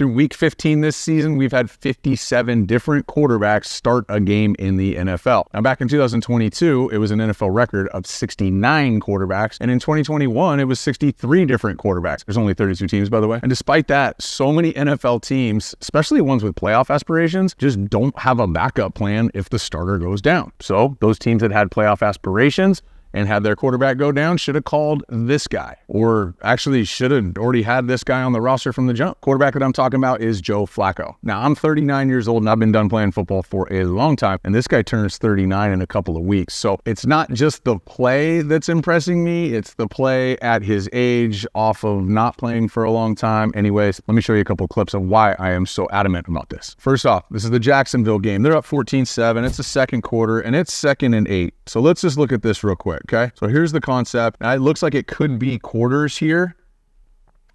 Through week 15 this season, we've had 57 different quarterbacks start a game in the NFL. Now, back in 2022, it was an NFL record of 69 quarterbacks. And in 2021, it was 63 different quarterbacks. There's only 32 teams, by the way. And despite that, so many NFL teams, especially ones with playoff aspirations, just don't have a backup plan if the starter goes down. So those teams that had playoff aspirations and had their quarterback go down should have called this guy, or actually should have already had this guy on the roster from the jump. Quarterback that I'm talking about is Joe Flacco. Now, I'm 39 years old and I've been done playing football for a long time, and this guy turns 39 in a couple of weeks. So it's not just the play that's impressing me, it's the play at his age off of not playing for a long time. Anyways, let me show you a couple of clips of why I am so adamant about this. First off, this is the Jacksonville game. They're up 14-7. It's the second quarter and it's 2nd and 8. So let's just look at this real quick. Okay, so here's the concept. Now, it looks like it could be quarters here,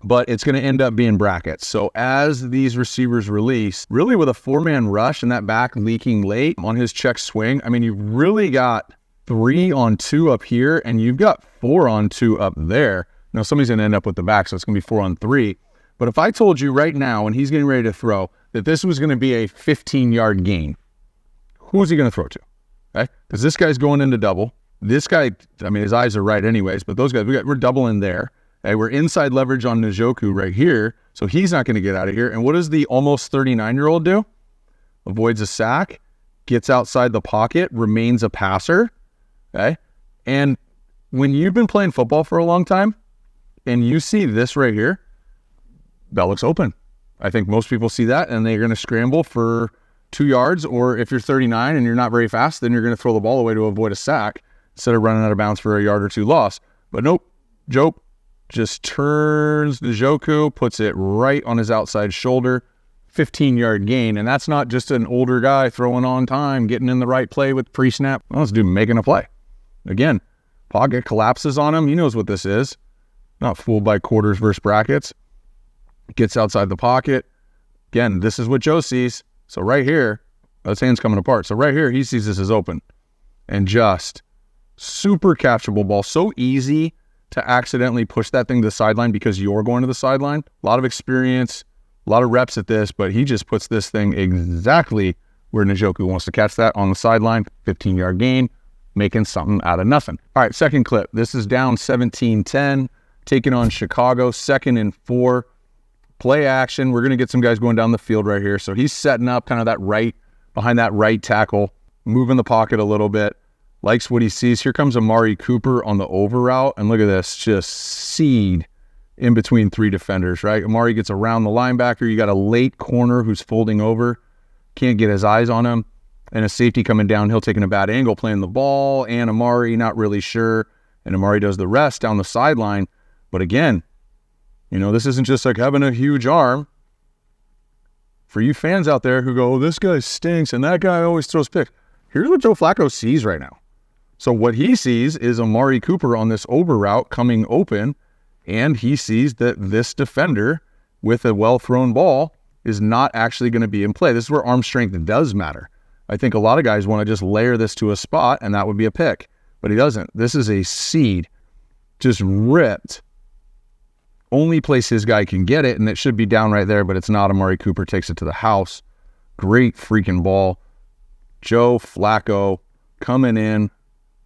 but it's going to end up being brackets. So as these receivers release, really with a 4-man rush and that back leaking late on his check swing, I mean, you've really got 3-on-2 up here and you've got 4-on-2 up there. Now, somebody's going to end up with the back, so it's going to be 4-on-3. But if I told you right now when he's getting ready to throw that this was going to be a 15-yard gain, who's he going to throw to? Okay, because this guy's going into double. This guy, I mean, his eyes are right anyways, but those guys, we're doubling there. Okay, we're inside leverage on Njoku right here, so he's not going to get out of here. And what does the almost 39-year-old do? Avoids a sack, gets outside the pocket, remains a passer. Okay, and when you've been playing football for a long time and you see this right here, that looks open. I think most people see that and they're going to scramble for 2 yards, or if you're 39 and you're not very fast, then you're going to throw the ball away to avoid a sack instead of running out of bounds for a yard or 2 loss. But nope, Joe just turns the Njoku, puts it right on his outside shoulder, 15-yard gain. And that's not just an older guy throwing on time, getting in the right play with pre-snap. Well, let's do making a play. Again, pocket collapses on him. He knows what this is. Not fooled by quarters versus brackets. Gets outside the pocket. Again, this is what Joe sees. So right here, those hands coming apart. So right here, he sees this as open. And just super catchable ball. So easy to accidentally push that thing to the sideline because you're going to the sideline. A lot of experience, a lot of reps at this, but he just puts this thing exactly where Njoku wants to catch that on the sideline. 15-yard gain, making something out of nothing. All right, second clip. This is down 17-10, taking on Chicago, 2nd and 4. Play action. We're going to get some guys going down the field right here. So he's setting up kind of that right, behind that right tackle, moving the pocket a little bit. Likes what he sees. Here comes Amari Cooper on the over route. And look at this, just seed in between 3 defenders, right? Amari gets around the linebacker. You got a late corner who's folding over. Can't get his eyes on him. And a safety coming downhill, taking a bad angle, playing the ball. And Amari, not really sure. And Amari does the rest down the sideline. But again, you know, this isn't just like having a huge arm. For you fans out there who go, oh, this guy stinks and that guy always throws picks. Here's what Joe Flacco sees right now. So what he sees is Amari Cooper on this over route coming open, and he sees that this defender with a well-thrown ball is not actually going to be in play. This is where arm strength does matter. I think a lot of guys want to just layer this to a spot, and that would be a pick. But he doesn't. This is a seed, just ripped. Only place his guy can get it, and it should be down right there, but it's not. Amari Cooper takes it to the house. Great freaking ball. Joe Flacco coming in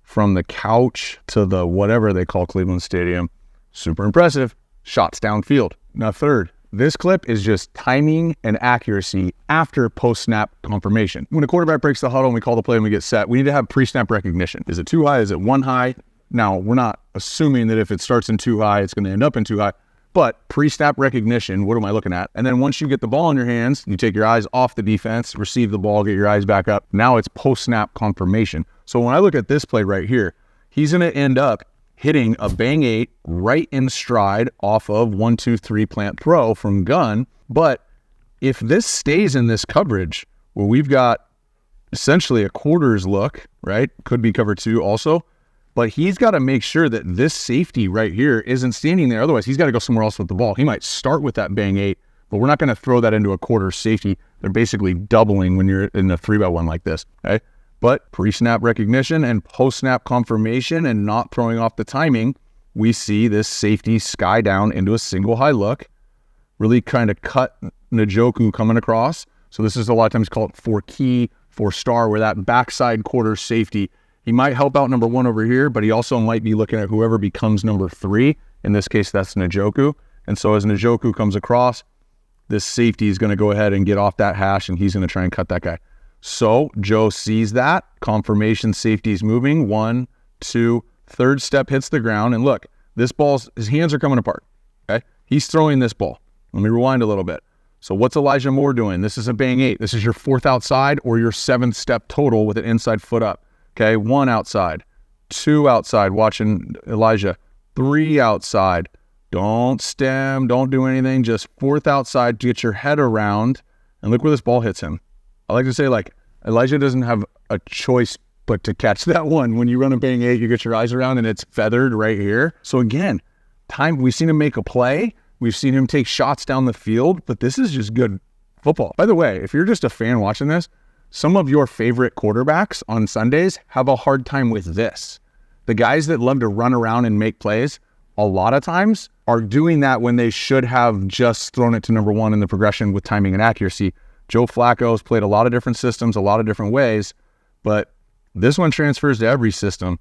from the couch to the whatever they call Cleveland Stadium. Super impressive. Shots downfield. Now third, this clip is just timing and accuracy after post-snap confirmation. When a quarterback breaks the huddle and we call the play and we get set, we need to have pre-snap recognition. Is it too high? Is it 1 high? Now, we're not assuming that if it starts in 2 high, it's going to end up in 2 high. But pre-snap recognition, what am I looking at? And then once you get the ball in your hands, you take your eyes off the defense, receive the ball, get your eyes back up. Now it's post-snap confirmation. So when I look at this play right here, he's going to end up hitting a bang 8 right in stride off of 1, 2, 3 plant throw from gun. But if this stays in this coverage where we've got essentially a quarters look, right? Could be cover 2 also. But he's got to make sure that this safety right here isn't standing there. Otherwise, he's got to go somewhere else with the ball. He might start with that bang 8, but we're not going to throw that into a quarter safety. They're basically doubling when you're in a 3-by-1 like this. Okay? But pre-snap recognition and post-snap confirmation and not throwing off the timing, we see this safety sky down into a single high look. really kind of cut Njoku coming across. So this is a lot of times called 4-key, 4-star, where that backside quarter safety, he might help out number 1 over here, but he also might be looking at whoever becomes number 3. In this case, that's Njoku. And so as Njoku comes across, this safety is going to go ahead and get off that hash, and he's going to try and cut that guy. So Joe sees that. Confirmation safety is moving. 1, 2, third step hits the ground. And look, his hands are coming apart. Okay, he's throwing this ball. Let me rewind a little bit. So what's Elijah Moore doing? This is a bang 8. This is your 4th outside or your 7th step total with an inside foot up. Okay, 1 outside, 2 outside, watching Elijah, 3 outside. Don't stem, don't do anything, just 4th outside to get your head around. And look where this ball hits him. I like to say, like, Elijah doesn't have a choice but to catch that one. When you run a bang 8, you get your eyes around and it's feathered right here. So again, we've seen him make a play. We've seen him take shots down the field, but this is just good football. By the way, if you're just a fan watching this, some of your favorite quarterbacks on Sundays have a hard time with this. The guys that love to run around and make plays, a lot of times are doing that when they should have just thrown it to number 1 in the progression with timing and accuracy. Joe Flacco has played a lot of different systems, a lot of different ways, but this one transfers to every system.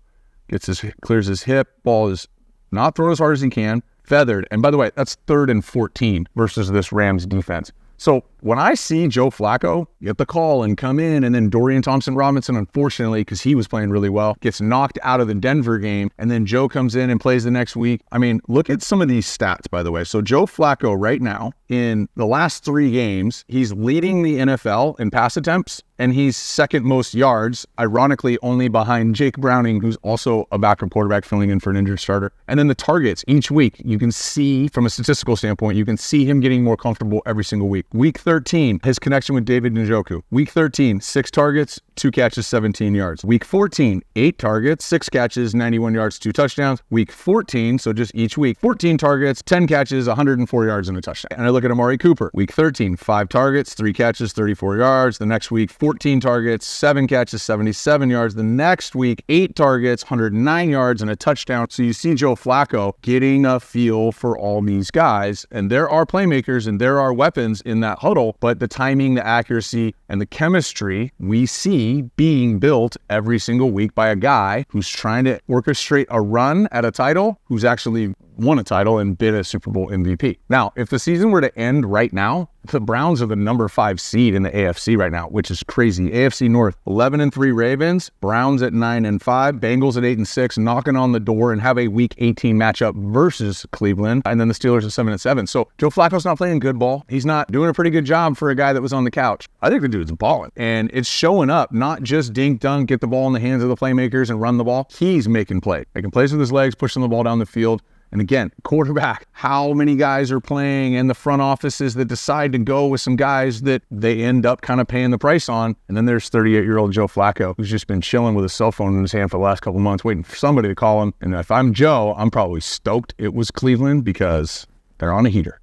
Clears his hip, ball is not thrown as hard as he can, feathered. And by the way, that's 3rd and 14 versus this Rams defense. So when I see Joe Flacco get the call and come in, and then Dorian Thompson-Robinson, unfortunately, because he was playing really well, gets knocked out of the Denver game, and then Joe comes in and plays the next week. I mean, look at some of these stats, by the way. So Joe Flacco right now, in the last 3 games, he's leading the NFL in pass attempts, and he's 2nd most yards, ironically only behind Jake Browning, who's also a backup quarterback filling in for an injured starter. And then the targets each week, you can see from a statistical standpoint, you can see him getting more comfortable every single week. Week 13, his connection with David Njoku. Week 13, 6 targets, 2 catches, 17 yards. Week 14, 8 targets, 6 catches, 91 yards, 2 touchdowns. Week 14, so just each week, 14 targets, 10 catches, 104 yards, and a touchdown. And I look at Amari Cooper. Week 13, 5 targets, 3 catches, 34 yards. The next week, 14 targets, 7 catches, 77 yards. The next week, 8 targets, 109 yards, and a touchdown. So you see Joe Flacco getting a feel for all these guys. And there are playmakers and there are weapons in that huddle, but the timing, the accuracy, and the chemistry we see being built every single week by a guy who's trying to orchestrate a run at a title, who's actually won a title and been a Super Bowl MVP. Now, if the season were to end right now, the Browns are the number 5 seed in the AFC right now, which is crazy. AFC North, 11-3 Ravens, Browns at 9-5, Bengals at 8-6, knocking on the door and have a Week 18 matchup versus Cleveland, and then the Steelers at 7-7. So Joe Flacco's not playing good ball. He's not doing a pretty good job for a guy that was on the couch. I think the dude's balling, and it's showing up, not just dink dunk, get the ball in the hands of the playmakers and run the ball. He's making plays with his legs, pushing the ball down the field. And again, quarterback, how many guys are playing, and the front offices that decide to go with some guys that they end up kind of paying the price on. And then there's 38-year-old Joe Flacco, who's just been chilling with his cell phone in his hand for the last couple of months, waiting for somebody to call him. And if I'm Joe, I'm probably stoked it was Cleveland because they're on a heater.